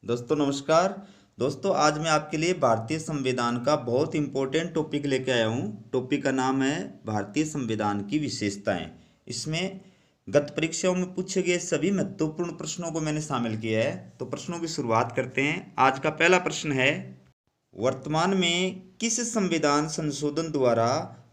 दोस्तों नमस्कार। दोस्तों आज मैं आपके लिए भारतीय संविधान का बहुत इंपॉर्टेंट टॉपिक लेके आया हूँ। टॉपिक का नाम है भारतीय संविधान की विशेषताएं। इसमें गत परीक्षाओं में पूछे गए सभी महत्वपूर्ण प्रश्नों को मैंने शामिल किया है। तो प्रश्नों की शुरुआत करते हैं। आज का पहला प्रश्न है, वर्तमान में किस संविधान संशोधन द्वारा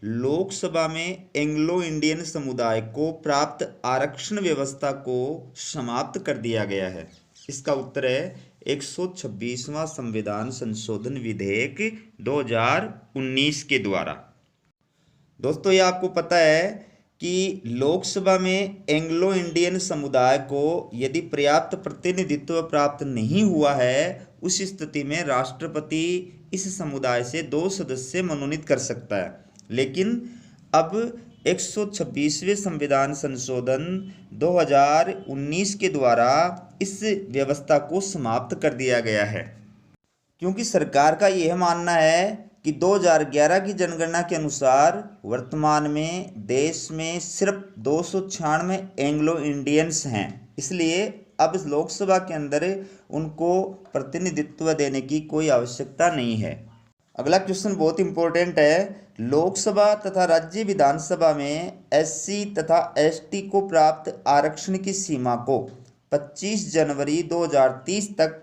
लोकसभा में एंग्लो इंडियन समुदाय को प्राप्त आरक्षण व्यवस्था को समाप्त कर दिया गया है? इसका उत्तर है 126वां संविधान संशोधन विधेयक 2019 के द्वारा। दोस्तों ये आपको पता है कि लोकसभा में एंग्लो इंडियन समुदाय को यदि पर्याप्त प्रतिनिधित्व प्राप्त नहीं हुआ है, उस स्थिति में राष्ट्रपति इस समुदाय से 2 सदस्य मनोनीत कर सकता है। लेकिन अब 126वें संविधान संशोधन 2019 के द्वारा इस व्यवस्था को समाप्त कर दिया गया है, क्योंकि सरकार का यह मानना है कि 2011 की जनगणना के अनुसार वर्तमान में देश में सिर्फ 296 एंग्लो इंडियंस हैं। इसलिए अब इस लोकसभा के अंदर उनको प्रतिनिधित्व देने की कोई आवश्यकता नहीं है। अगला क्वेश्चन बहुत इंपॉर्टेंट है। लोकसभा तथा राज्य विधानसभा में एससी तथा एसटी को प्राप्त आरक्षण की सीमा को 25 जनवरी 2030 तक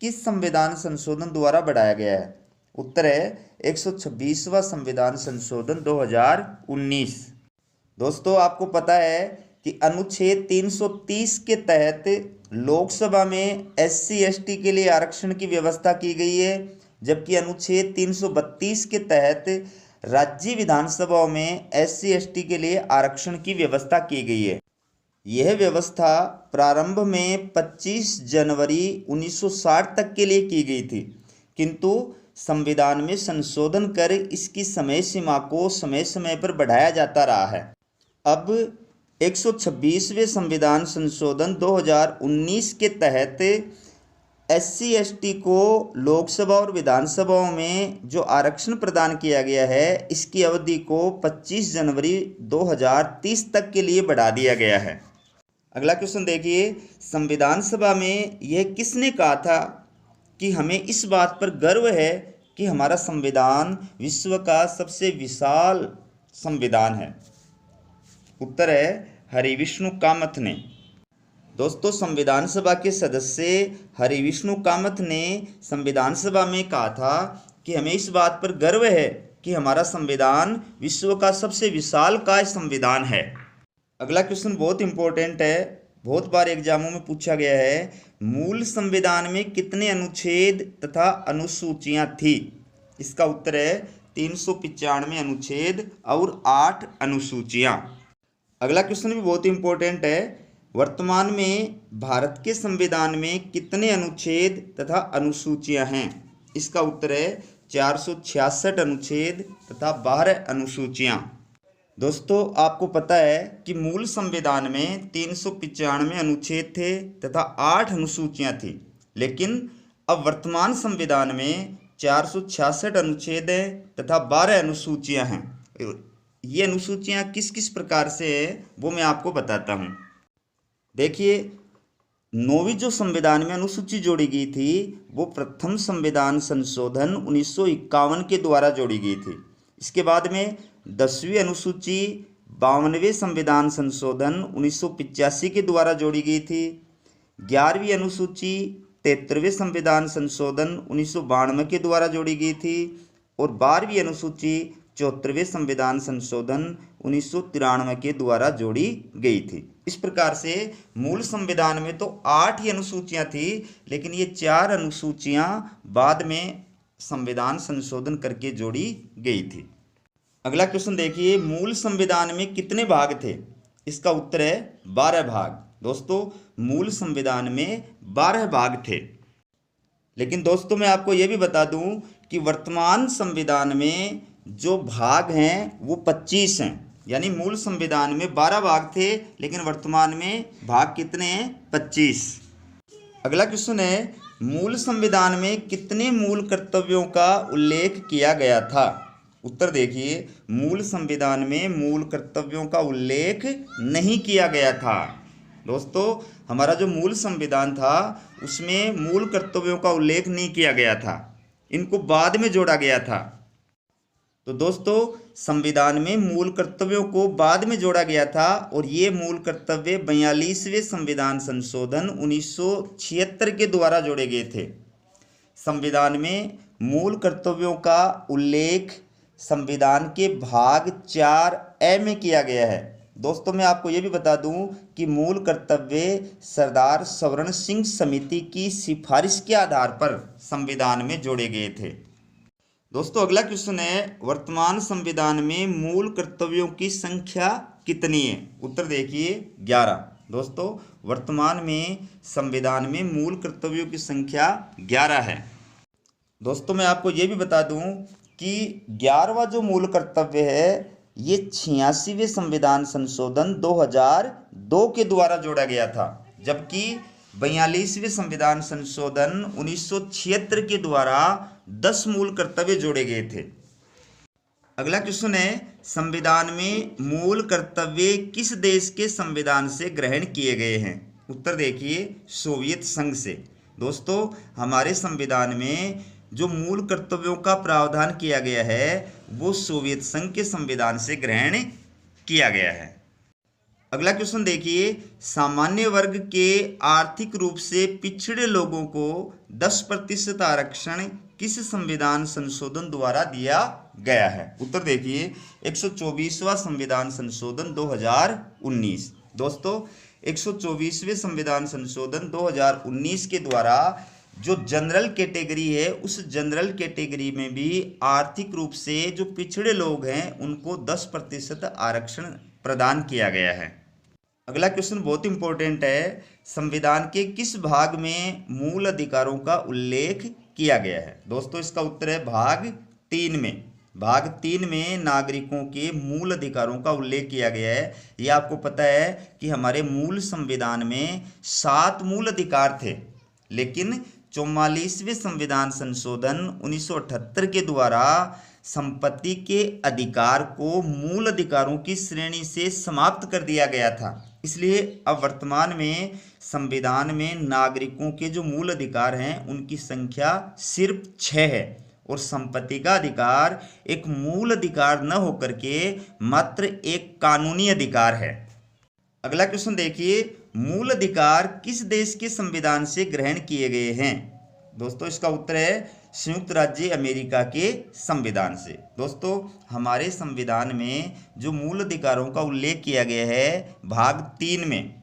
किस संविधान संशोधन द्वारा बढ़ाया गया है? उत्तर है 126वां संविधान संशोधन 2019। दोस्तों आपको पता है कि अनुच्छेद 330 के तहत लोकसभा में एससी एसटी के लिए आरक्षण की व्यवस्था की गई है, जबकि अनुच्छेद 332 के तहत राज्य विधानसभाओं में एससी एसटी के लिए आरक्षण की व्यवस्था की गई है। यह व्यवस्था प्रारंभ में 25 जनवरी 1960 तक के लिए की गई थी, किंतु संविधान में संशोधन कर इसकी समय सीमा को समय समय पर बढ़ाया जाता रहा है। अब 126वें संविधान संशोधन 2019 के तहत एससी एसटी को लोकसभा और विधानसभाओं में जो आरक्षण प्रदान किया गया है, इसकी अवधि को 25 जनवरी 2030 तक के लिए बढ़ा दिया गया है। अगला क्वेश्चन देखिए, संविधान सभा में यह किसने कहा था कि हमें इस बात पर गर्व है कि हमारा संविधान विश्व का सबसे विशाल संविधान है? उत्तर है हरिविष्णु कामत ने। दोस्तों संविधान सभा के सदस्य हरिविष्णु कामत ने संविधान सभा में कहा था कि हमें इस बात पर गर्व है कि हमारा संविधान विश्व का सबसे विशालकाय संविधान है। अगला क्वेश्चन बहुत इंपॉर्टेंट है, बहुत बार एग्जामों में पूछा गया है। मूल संविधान में कितने अनुच्छेद तथा अनुसूचियां थी? इसका उत्तर है 395 अनुच्छेद और 8 अनुसूचियां। अगला क्वेश्चन भी बहुत इंपॉर्टेंट है। वर्तमान में भारत के संविधान में कितने अनुच्छेद तथा अनुसूचियां हैं? इसका उत्तर है 466 अनुच्छेद तथा 12 अनुसूचियां। दोस्तों आपको पता है कि मूल संविधान में 395 अनुच्छेद थे तथा 8 अनुसूचियां थी, लेकिन अब वर्तमान संविधान में 466 अनुच्छेद हैं तथा 12 अनुसूचियां हैं। ये अनुसूचियां किस किस प्रकार से है वो मैं आपको बताता हूँ। देखिए, 9वीं जो संविधान में अनुसूची जोड़ी गई थी वो प्रथम संविधान संशोधन 1951 के द्वारा जोड़ी गई थी। इसके बाद में 10वीं अनुसूची 52वें संविधान संशोधन 1985 के द्वारा जोड़ी गई थी। 11वीं अनुसूची 73वें संविधान संशोधन 1992 के द्वारा जोड़ी गई थी और 12वीं अनुसूची 74वें संविधान संशोधन 1993 के द्वारा जोड़ी गई थी। इस प्रकार से मूल संविधान में तो 8 ही अनुसूचियां थी, लेकिन ये 4 अनुसूचियां बाद में संविधान संशोधन करके जोड़ी गई थी। अगला क्वेश्चन देखिए, मूल संविधान में कितने भाग थे? इसका उत्तर है 12 भाग। दोस्तों मूल संविधान में 12 भाग थे, लेकिन दोस्तों मैं आपको यह भी बता दूं कि वर्तमान संविधान में जो भाग हैं वो 25 हैं। यानी मूल संविधान में 12 भाग थे, लेकिन वर्तमान में भाग कितने हैं? 25। अगला क्वेश्चन है, मूल संविधान में कितने मूल कर्तव्यों का उल्लेख किया गया था? उत्तर देखिए, मूल संविधान में मूल कर्तव्यों का उल्लेख नहीं किया गया था। दोस्तों हमारा जो मूल संविधान था उसमें मूल कर्तव्यों का उल्लेख नहीं किया गया था, इनको बाद में जोड़ा गया था। तो दोस्तों संविधान में मूल कर्तव्यों को बाद में जोड़ा गया था और ये मूल कर्तव्य 42वें संविधान संशोधन 1976 के द्वारा जोड़े गए थे। संविधान में मूल कर्तव्यों का उल्लेख संविधान के भाग 4A में किया गया है। दोस्तों मैं आपको ये भी बता दूं कि मूल कर्तव्य सरदार स्वर्ण सिंह समिति की सिफारिश के आधार पर संविधान में जोड़े गए थे। दोस्तों अगला क्वेश्चन है, वर्तमान संविधान में मूल कर्तव्यों की संख्या कितनी है? उत्तर देखिए 11। दोस्तों वर्तमान में संविधान में मूल कर्तव्यों की संख्या 11 है। दोस्तों मैं आपको ये भी बता दूं कि 11वां जो मूल कर्तव्य है ये 86वें संविधान संशोधन 2002 के द्वारा जोड़ा गया था, जबकि 42वें संविधान संशोधन 1976 के द्वारा 10 मूल कर्तव्य जोड़े गए थे। अगला क्वेश्चन है, संविधान में मूल कर्तव्य किस देश के संविधान से ग्रहण किए गए हैं? उत्तर देखिए सोवियत संघ से। दोस्तों हमारे संविधान में जो मूल कर्तव्यों का प्रावधान किया गया है वो सोवियत संघ के संविधान से ग्रहण किया गया है। अगला क्वेश्चन देखिए, सामान्य वर्ग के आर्थिक रूप से पिछड़े लोगों को 10% आरक्षण किस संविधान संशोधन द्वारा दिया गया है? उत्तर देखिए 124वां संविधान संशोधन 2019। दोस्तों 124वें संविधान संशोधन 2019 के द्वारा जो जनरल कैटेगरी है उस जनरल कैटेगरी में भी आर्थिक रूप से जो पिछड़े लोग हैं उनको 10% आरक्षण प्रदान किया गया है। अगला क्वेश्चन बहुत इंपॉर्टेंट है, संविधान के किस भाग में मूल अधिकारों का उल्लेख किया गया है? दोस्तों इसका उत्तर है भाग 3 में। भाग 3 में नागरिकों के मूल अधिकारों का उल्लेख किया गया है। ये आपको पता है कि हमारे मूल संविधान में 7 मूल अधिकार थे, लेकिन 44वें संविधान संशोधन 1978 के द्वारा संपत्ति के अधिकार को मूल अधिकारों की श्रेणी से समाप्त कर दिया गया था। इसलिए अब वर्तमान में संविधान में नागरिकों के जो मूल अधिकार हैं उनकी संख्या सिर्फ 6 है और संपत्ति का अधिकार एक मूल अधिकार न होकर के मात्र एक कानूनी अधिकार है। अगला क्वेश्चन देखिए, मूल अधिकार किस देश के संविधान से ग्रहण किए गए हैं? दोस्तों इसका उत्तर है संयुक्त राज्य अमेरिका के संविधान से। दोस्तों हमारे संविधान में जो मूल अधिकारों का उल्लेख किया गया है भाग 3 में,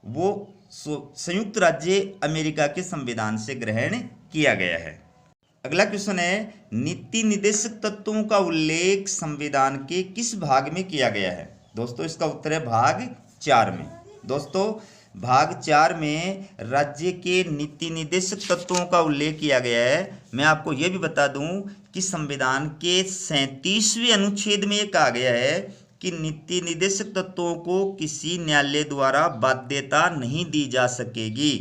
वो संयुक्त राज्य अमेरिका के संविधान से ग्रहण किया गया है। अगला क्वेश्चन है, नीति निर्देशक तत्वों का उल्लेख संविधान के किस भाग में किया गया है? दोस्तों इसका उत्तर है भाग 4 में। दोस्तों भाग 4 में राज्य के नीति निर्देशक तत्वों का उल्लेख किया गया है। मैं आपको यह भी बता दूं कि संविधान के 37वें अनुच्छेद में यह कहा गया है कि नीति निर्देशक तत्वों को किसी न्यायालय द्वारा बाध्यता नहीं दी जा सकेगी,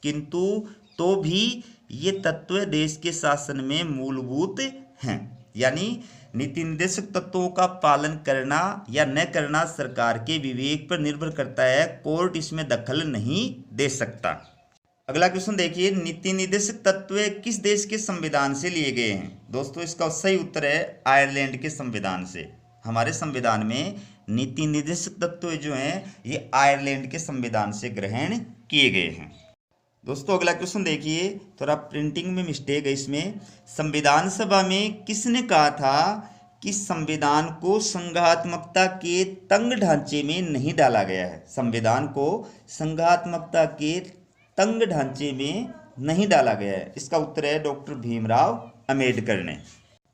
किंतु तो भी ये तत्व देश के शासन में मूलभूत हैं। यानी नीति निर्देशक तत्वों का पालन करना या न करना सरकार के विवेक पर निर्भर करता है, कोर्ट इसमें दखल नहीं दे सकता। अगला क्वेश्चन देखिए, नीति निर्देशक तत्व किस देश के संविधान से लिए गए हैं? दोस्तों इसका सही उत्तर है आयरलैंड के संविधान से। हमारे संविधान में नीति निर्देशक तत्व जो हैं ये आयरलैंड के संविधान से ग्रहण किए गए हैं। दोस्तों अगला क्वेश्चन देखिए, थोड़ा प्रिंटिंग में मिस्टेक है इसमें। संविधान सभा में किसने कहा था कि संविधान को संघात्मकता के तंग ढांचे में नहीं डाला गया है? संविधान को संघात्मकता के तंग ढांचे में नहीं डाला गया है। इसका उत्तर है डॉक्टर भीमराव अंबेडकर ने।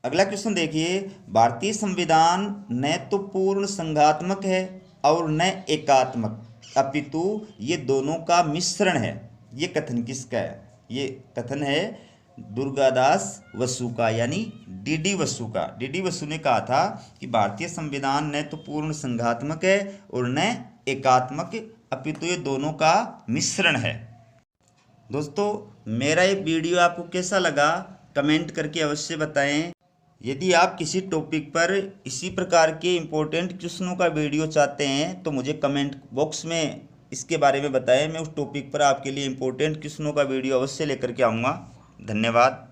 अगला क्वेश्चन देखिए, भारतीय संविधान न तो पूर्ण संघात्मक है और न एकात्मक, अपितु ये दोनों का मिश्रण है। ये कथन किसका है? ये कथन है दुर्गादास बसु का, यानी डी बसु का। डी बसु ने कहा था कि भारतीय संविधान न तो पूर्ण संघात्मक है और न एकात्मक, अपितु ये दोनों का मिश्रण है। दोस्तों मेरा ये वीडियो आपको कैसा लगा कमेंट करके अवश्य बताएं। यदि आप किसी टॉपिक पर इसी प्रकार के इम्पोर्टेंट क्वेश्चनों का वीडियो चाहते हैं तो मुझे कमेंट बॉक्स में इसके बारे में बताएं। मैं उस टॉपिक पर आपके लिए इम्पोर्टेंट क्वेश्चनों का वीडियो अवश्य लेकर के आऊँगा। धन्यवाद।